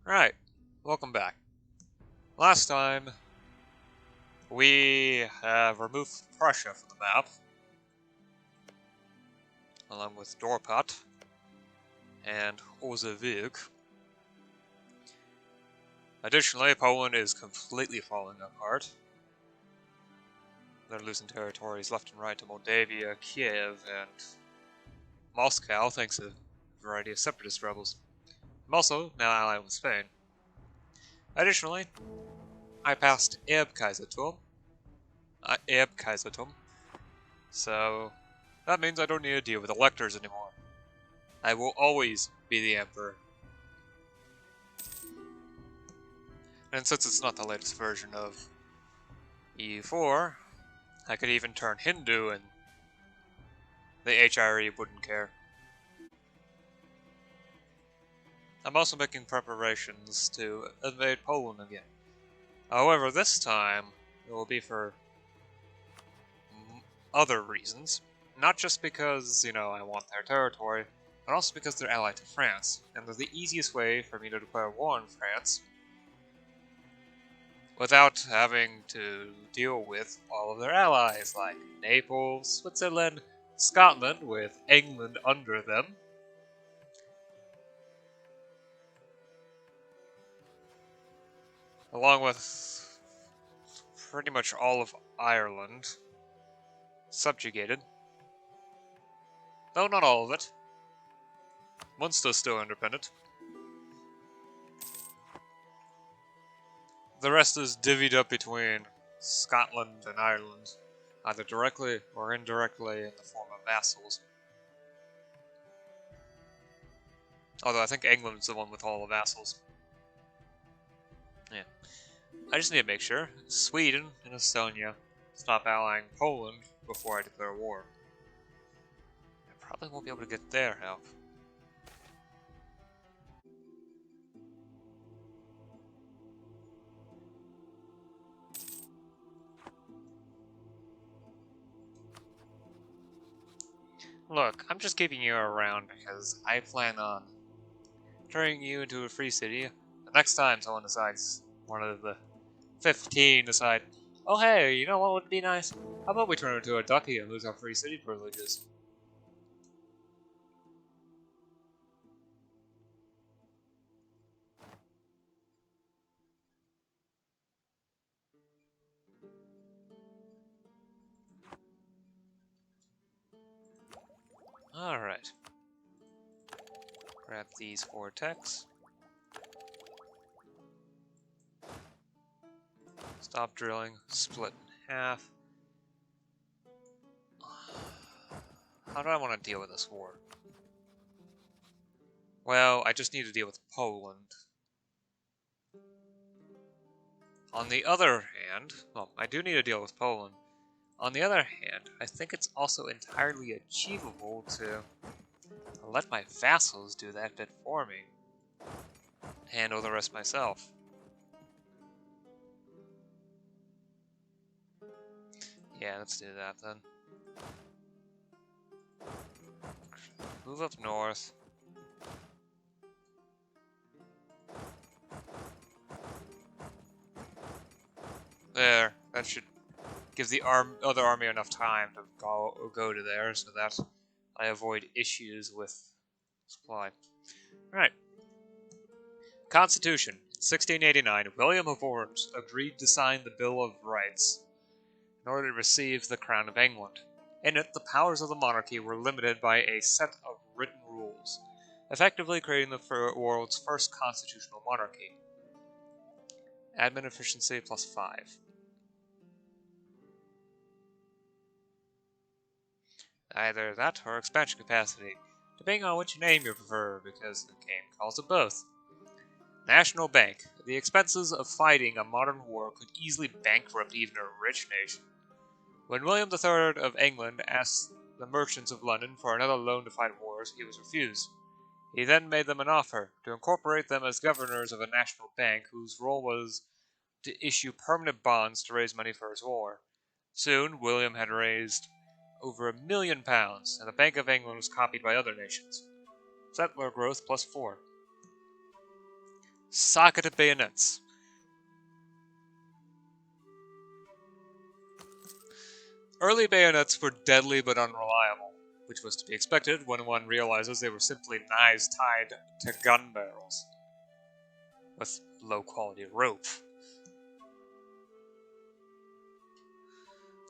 Right, welcome back. Last time, we have removed Prussia from the map, along with Dorpat and Ozevik. Additionally, Poland is completely falling apart. They're losing territories left and right to Moldavia, Kiev, and Moscow, thanks to a variety of separatist rebels. I'm also now allied with Spain. Additionally, I passed Erbkaiserturm, so that means I don't need to deal with electors anymore. I will always be the Emperor. And since it's not the latest version of EU4, I could even turn Hindu and the HRE wouldn't care. I'm also making preparations to invade Poland again. However, this time, it will be for other reasons. Not just because, I want their territory, but also because they're allied to France. And the easiest way for me to declare war on France without having to deal with all of their allies, like Naples, Switzerland, Scotland, with England under them, along with pretty much all of Ireland subjugated. Though not all of it. Munster's still independent. The rest is divvied up between Scotland and Ireland, either directly or indirectly in the form of vassals. Although I think England's the one with all the vassals. Yeah. I just need to make sure Sweden and Estonia stop allying Poland before I declare war. I probably won't be able to get their help. Look, I'm just keeping you around because I plan on turning you into a free city. The next time someone decides, one of the 15 decide, oh hey, you know what would be nice? How about we turn it into a duchy and lose our free city privileges? Alright. Grab these 4 techs. Stop drilling, split in half. How do I want to deal with this war? Well, I just need to deal with Poland. On the other hand, well, I do need to deal with Poland. On the other hand, I think it's also entirely achievable to let my vassals do that bit for me. Handle the rest myself. Yeah, let's do that then. Move up north. There, that should give the other army enough time to go to there so that I avoid issues with supply. Alright. Constitution, 1689. William of Orange agreed to sign the Bill of Rights in order to receive the crown of England. In it, the powers of the monarchy were limited by a set of written rules, effectively creating the world's first constitutional monarchy. Admin efficiency +5. Either that or expansion capacity, depending on which name you prefer, because the game calls it both. National Bank. The expenses of fighting a modern war could easily bankrupt even a rich nation. When William III of England asked the merchants of London for another loan to fight wars, he was refused. He then made them an offer to incorporate them as governors of a national bank whose role was to issue permanent bonds to raise money for his war. Soon, William had raised over £1 million, and the Bank of England was copied by other nations. Settler growth +4. Socketed bayonets. Early bayonets were deadly but unreliable, which was to be expected when one realizes they were simply knives tied to gun barrels with low-quality rope.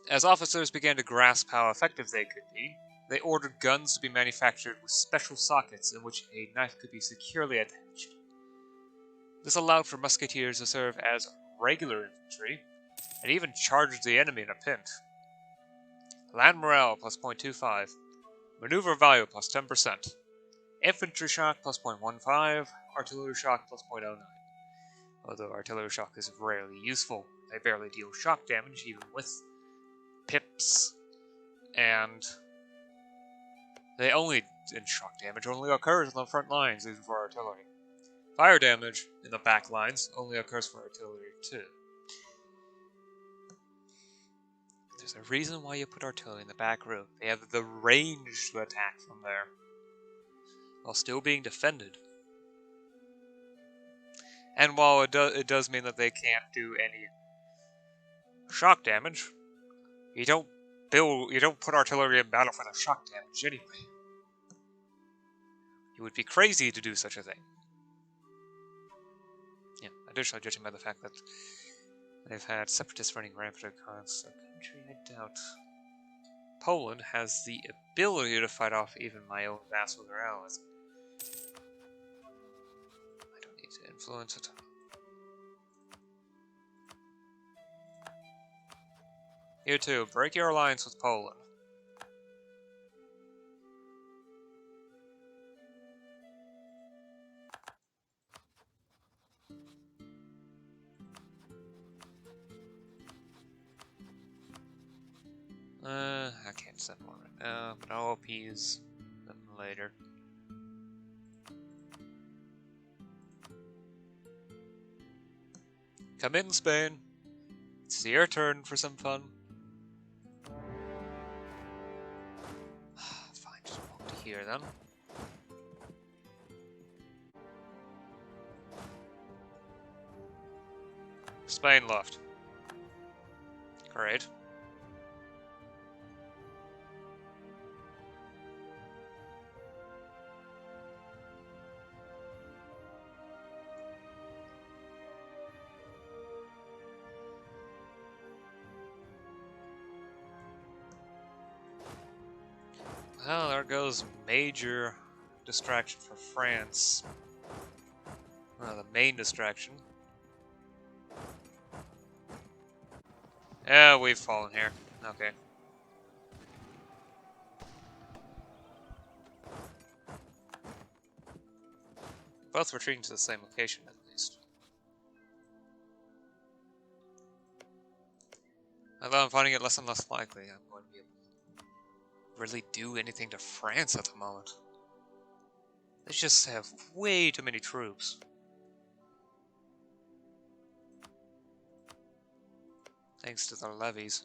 As officers began to grasp how effective they could be, they ordered guns to be manufactured with special sockets in which a knife could be securely attached. This allowed for musketeers to serve as regular infantry, and even charged the enemy in a pinch. Land morale plus 0.25, maneuver value plus 10%, infantry shock plus 0.15, artillery shock plus 0.09. Although artillery shock is rarely useful, they barely deal shock damage even with pips, and shock damage only occurs on the front lines, even for artillery. Fire damage in the back lines only occurs for artillery too. There's a reason why you put artillery in the back row. They have the range to attack from there, while still being defended. And while it does mean that they can't do any shock damage, you don't put artillery in battle for the shock damage anyway. You would be crazy to do such a thing. Yeah, additionally, judging by the fact that they've had separatists running rampant across the country, I doubt Poland has the ability to fight off even my own vassals or allies. I don't need to influence it. You too, break your alliance with Poland. I can't send one right now, but I'll appease them later. Come in, Spain. It's your turn for some fun. Fine, just walk to here then. Spain left. Great. Well, there goes major distraction for France. Well, the main distraction. Yeah, we've fallen here. Okay. Both retreating to the same location, at least. Although I'm finding it less and less likely I'm going to be able to really do anything to France at the moment. They just have way too many troops. Thanks to their levies.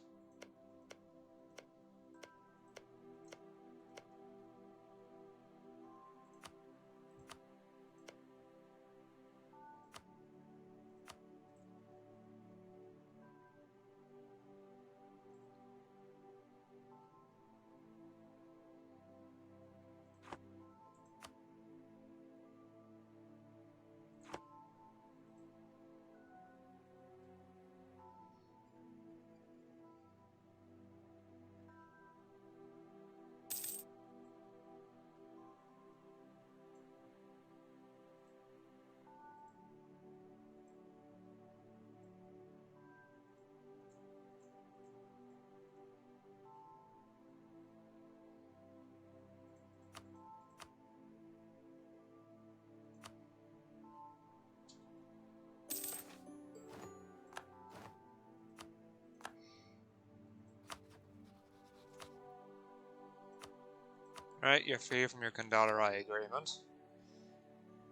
Right, you're free from your Kandalarai agreement.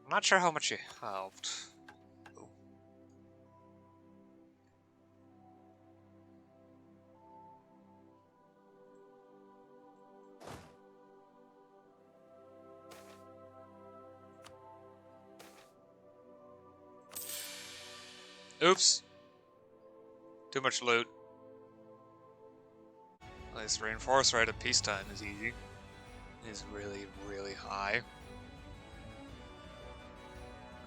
I'm not sure how much you helped. Oh. Oops. Too much loot. At least reinforce rate at peacetime is easy. Is really, really high.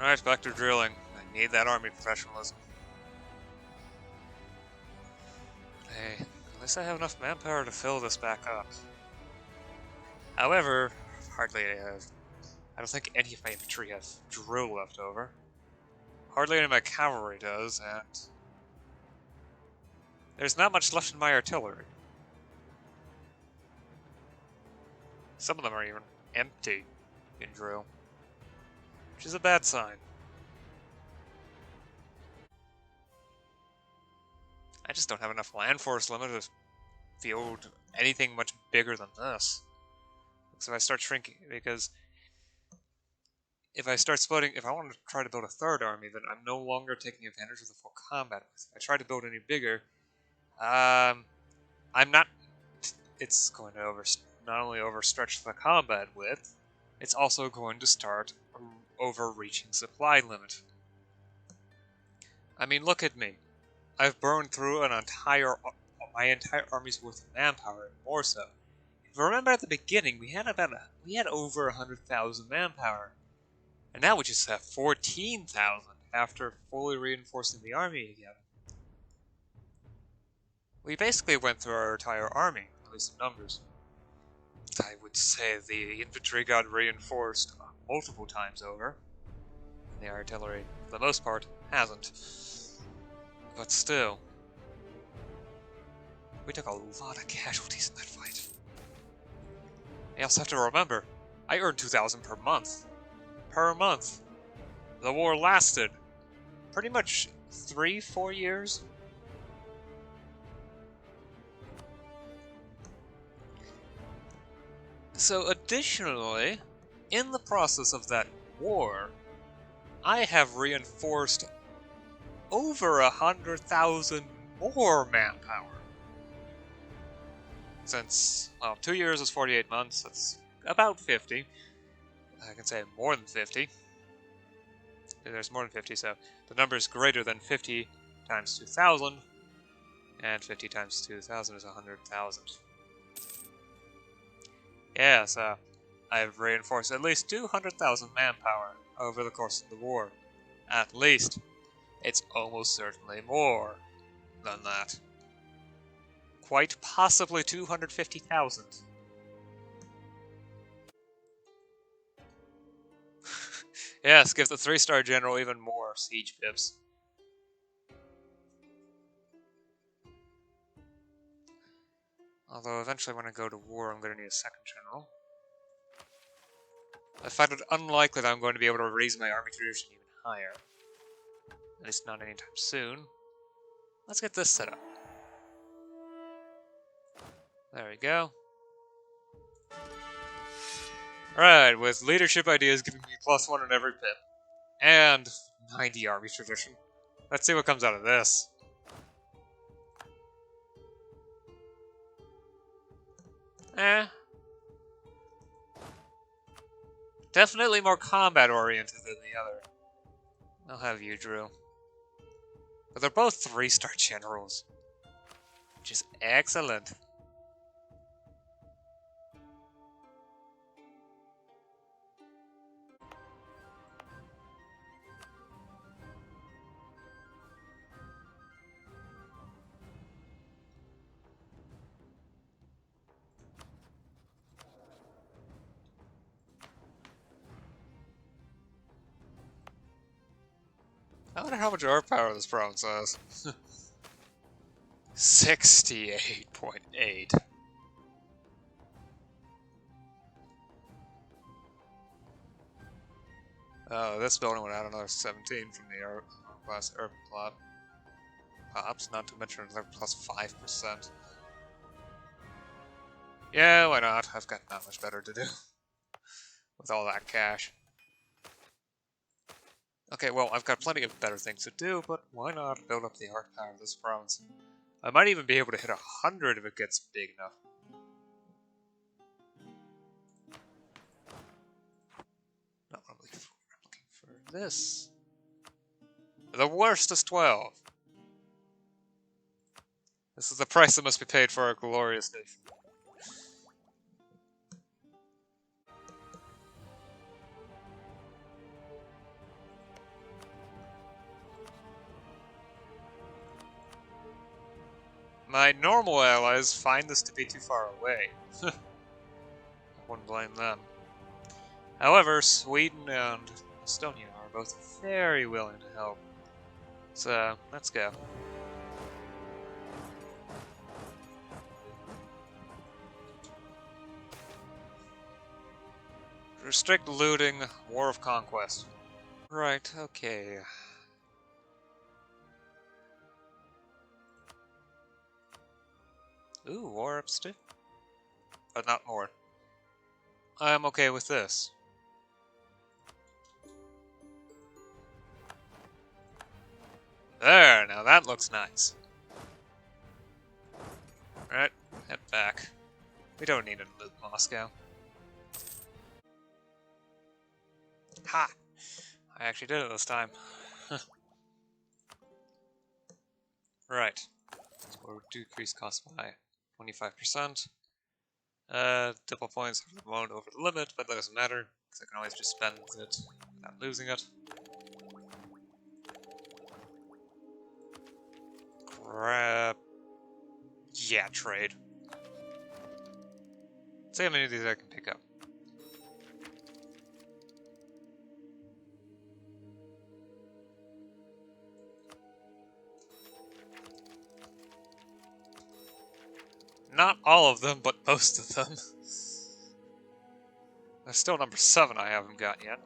Alright, back to drilling. I need that army professionalism. Hey, at least I have enough manpower to fill this back up. However, hardly I don't think any of my infantry has drill left over. Hardly any of my cavalry does, and there's not much left in my artillery. Some of them are even empty in drill, which is a bad sign. I just don't have enough land force limit to field anything much bigger than this. So if I start shrinking, because if I start splitting, if I want to try to build a third army, then I'm no longer taking advantage of the full combat. If I try to build any bigger, I'm not. It's going to not only overstretch the combat width, it's also going to start overreaching supply limit. I mean, look at me. I've burned through my entire army's worth of manpower, and more so. If you remember at the beginning, we had over 100,000 manpower, and now we just have 14,000 after fully reinforcing the army again. We basically went through our entire army, at least in numbers. I would say the infantry got reinforced multiple times over. The artillery, for the most part, hasn't. But still, we took a lot of casualties in that fight. You also have to remember, I earned 2,000 per month. Per month. The war lasted pretty much 3-4 years. So additionally, in the process of that war, I have reinforced over 100,000 more manpower. Since, well, 2 years is 48 months, that's about 50. I can say more than 50. There's more than 50, so the number is greater than 50 times 2,000, and 50 times 2,000 is 100,000. Yeah, so I've reinforced at least 200,000 manpower over the course of the war. At least. It's almost certainly more than that. Quite possibly 250,000. Yes, gives the 3-star general even more siege pips. Although eventually when I go to war, I'm going to need a second general. I find it unlikely that I'm going to be able to raise my army tradition even higher. At least not anytime soon. Let's get this set up. There we go. Alright, with leadership ideas giving me +1 in every pip. And 90 army tradition. Let's see what comes out of this. Definitely more combat-oriented than the other. I'll have you, Drew. But they're both 3-star generals. Which is excellent. I wonder how much air power this province has. 68.8. Oh, this building would add another 17 from the class urban plot. Pops, not to mention another +5%. Yeah, why not? I've got not much better to do with all that cash. Okay, well, I've got plenty of better things to do, but why not build up the arc power of this province? I might even be able to hit 100 if it gets big enough. Not what I'm looking for. I'm looking for this. The worst is 12. This is the price that must be paid for our glorious nation. My normal allies find this to be too far away. I wouldn't blame them. However, Sweden and Estonia are both very willing to help. So, let's go. Restrict looting, War of Conquest. Right, okay. Ooh, war ups too? But not more. I'm okay with this. There, now that looks nice. Right, head back. We don't need to loot Moscow. Ha! I actually did it this time. Right. So we'll decrease cost by 25%. Double points won't over the limit, but that doesn't matter, because I can always just spend it without losing it. Grab... Yeah, trade. See how many of these I can pick up. Not all of them, but most of them. There's still number 7 I haven't got yet.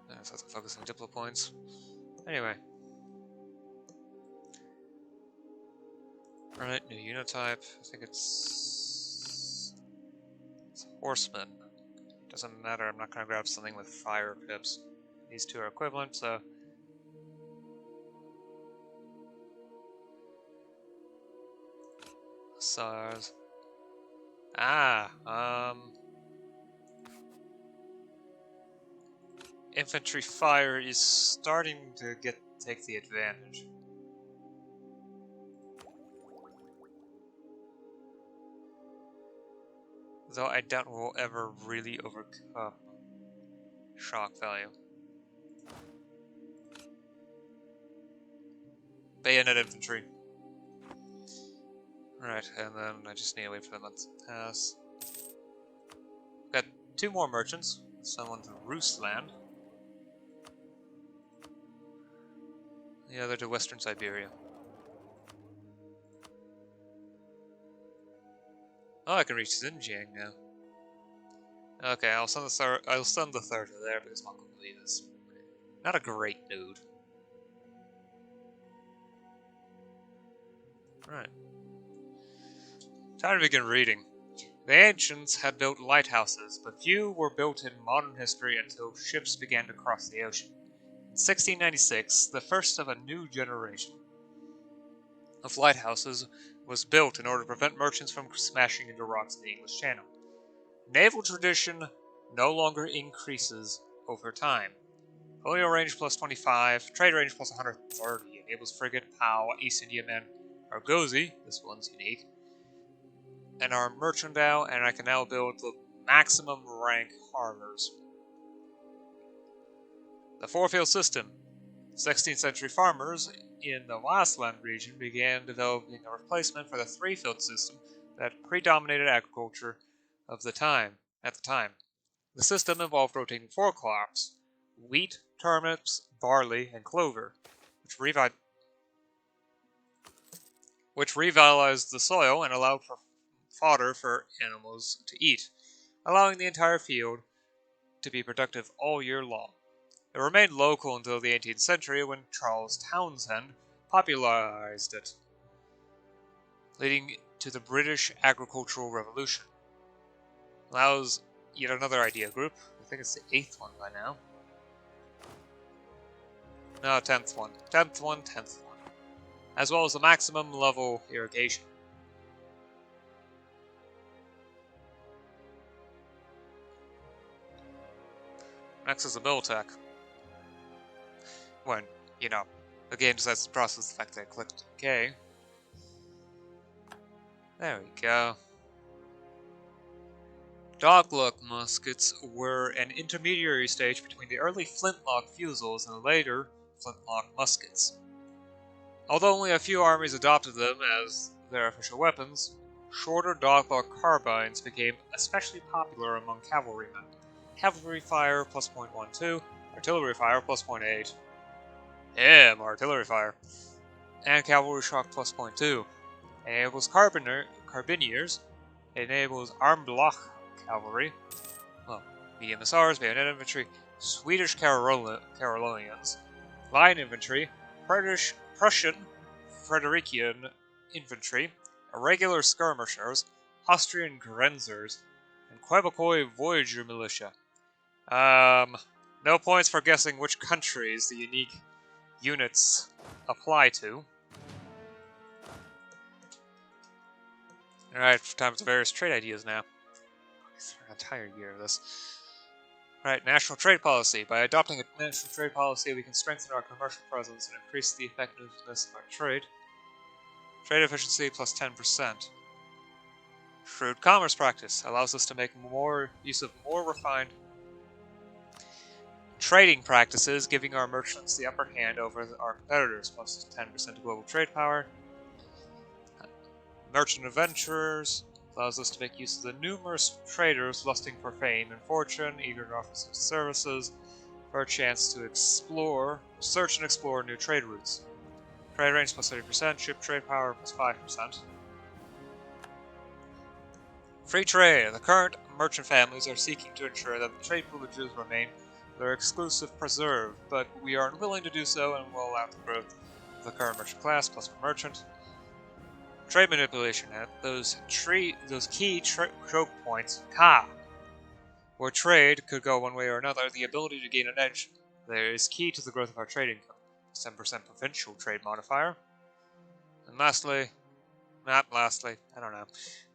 So I have to focus on diplo points. Anyway. Right, new unit type. I think it's horseman. Doesn't matter, I'm not gonna grab something with fire pips. These two are equivalent, so... SARS. Infantry fire is starting to take the advantage. Though I doubt we'll ever really overcome shock value. Bayonet infantry. Right, and then I just need to wait for the months to pass. Got 2 more merchants. Someone to Rusland. The other to Western Siberia. Oh, I can reach Xinjiang now. Okay, I'll send the third to there because Mongolia is not a great node. Right. Time to begin reading. The ancients had built lighthouses, but few were built in modern history until ships began to cross the ocean. In 1696, the first of a new generation of lighthouses was built in order to prevent merchants from smashing into rocks in the English Channel. Naval tradition no longer increases over time. Colonial range plus 25, trade range plus 130, enables frigate, POW, East Indiaman, Argosy, this one's unique, and our merchandile, and I can now build the maximum rank harbors. The four-field system. 16th century farmers in the Waasland region began developing a replacement for the three-field system that predominated agriculture at the time. The system involved rotating 4 crops: wheat, turnips, barley, and clover, which revitalized the soil and allowed for fodder for animals to eat, allowing the entire field to be productive all year long. It remained local until the 18th century when Charles Townshend popularized it, leading to the British Agricultural Revolution. Allows yet another idea group. I think it's the 8th one by now. No, 10th one. 10th one. As well as the maximum level irrigation. Next is the mill tech. When you know, the game decides to process the fact that I clicked OK. There we go. Doglock muskets were an intermediary stage between the early flintlock fusils and the later flintlock muskets. Although only a few armies adopted them as their official weapons, shorter doglock carbines became especially popular among cavalrymen. Cavalry fire plus 0.12, artillery fire plus 0.8. Yeah, more artillery fire. And cavalry shock plus 0.2. Enables carbineers. Enables armblock cavalry. Well, medium SRs, bayonet infantry, Swedish Carolinians, line infantry, Prussian Frederikian infantry, irregular skirmishers, Austrian Grenzers, and Quebecois Voyager militia. No points for guessing which countries the unique units apply to. Alright, time for various trade ideas now. An entire year of this. Alright, national trade policy. By adopting a national trade policy, we can strengthen our commercial presence and increase the effectiveness of our trade. Trade efficiency plus 10%. Shrewd commerce practice allows us to make more use of more refined trading practices, giving our merchants the upper hand over our competitors, plus 10% global trade power. Merchant adventurers allows us to make use of the numerous traders lusting for fame and fortune, eager to offer such services, for a chance to search and explore new trade routes. Trade range plus 30%, ship trade power plus 5%. Free trade. The current merchant families are seeking to ensure that the trade privileges remain their exclusive preserve, but we are unwilling to do so and will allow the growth of the current merchant class plus per merchant. Trade manipulation at those key choke points, where trade could go one way or another. The ability to gain an edge there is key to the growth of our trade income. 7% provincial trade modifier. And lastly, I don't know.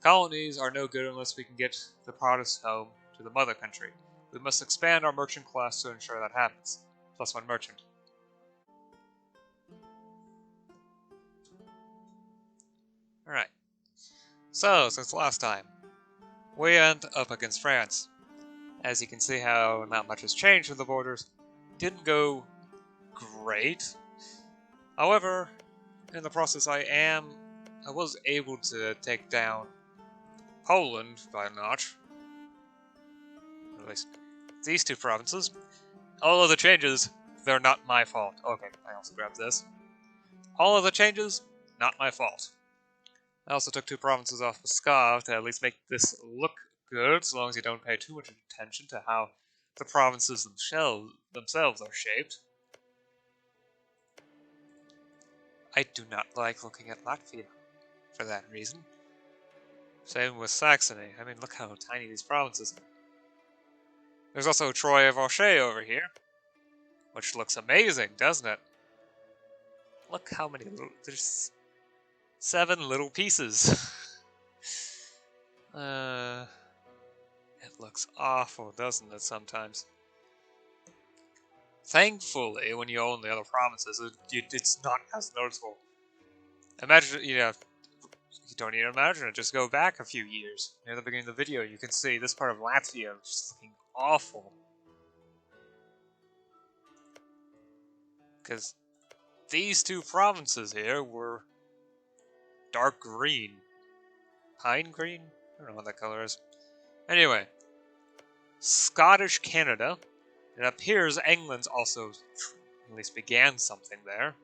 Colonies are no good unless we can get the products home to the mother country. We must expand our merchant class to ensure that happens. Plus 1 merchant. Alright. So, since last time, we end up against France. As you can see how not much has changed with the borders. Didn't go great. However, in the process I was able to take down Poland by a notch. At least these two provinces. All of the changes, they're not my fault. Okay, I also grabbed this. All of the changes, not my fault. I also took 2 provinces off of Pskov to at least make this look good, as long as you don't pay too much attention to how the provinces themselves are shaped. I do not like looking at Latvia for that reason. Same with Saxony. I mean, look how tiny these provinces are. There's also Troy of O'Shea over here, which looks amazing, doesn't it? Look how many there's 7 little pieces. It looks awful, doesn't it, sometimes? Thankfully, when you own the other provinces, it's not as noticeable. Imagine, you don't need to imagine it, just go back a few years. Near the beginning of the video, you can see this part of Latvia just looking awful. Because these 2 provinces here were dark green. Pine green? I don't know what that color is. Anyway, Scottish Canada. It appears England's also at least began something there.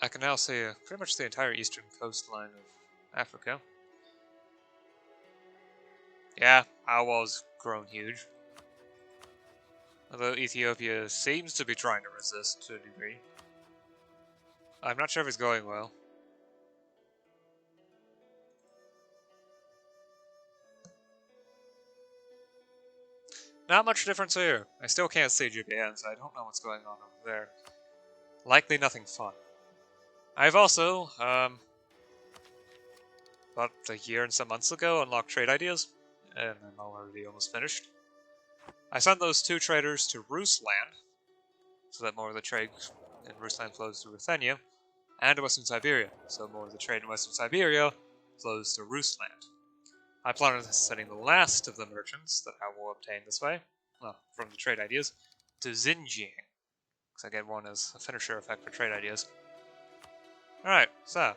I can now see pretty much the entire eastern coastline of Africa. Yeah, Awa's grown huge. Although Ethiopia seems to be trying to resist to a degree. I'm not sure if it's going well. Not much difference here. I still can't see Japan, so I don't know what's going on over there. Likely nothing fun. I've also, about a year and some months ago, unlocked trade ideas, and I'm already almost finished. I sent those 2 traders to Rusland, so that more of the trade in Rusland flows to Ruthenia, and to Western Siberia, so more of the trade in Western Siberia flows to Rusland. I plan on sending the last of the merchants that I will obtain this way, well, from the trade ideas, to Xinjiang, because I get one as a finisher effect for trade ideas. Alright, so.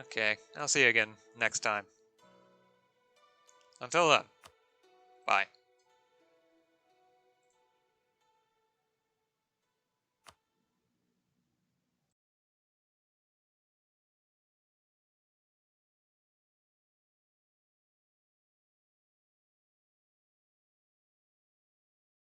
Okay, I'll see you again next time. Until then, bye.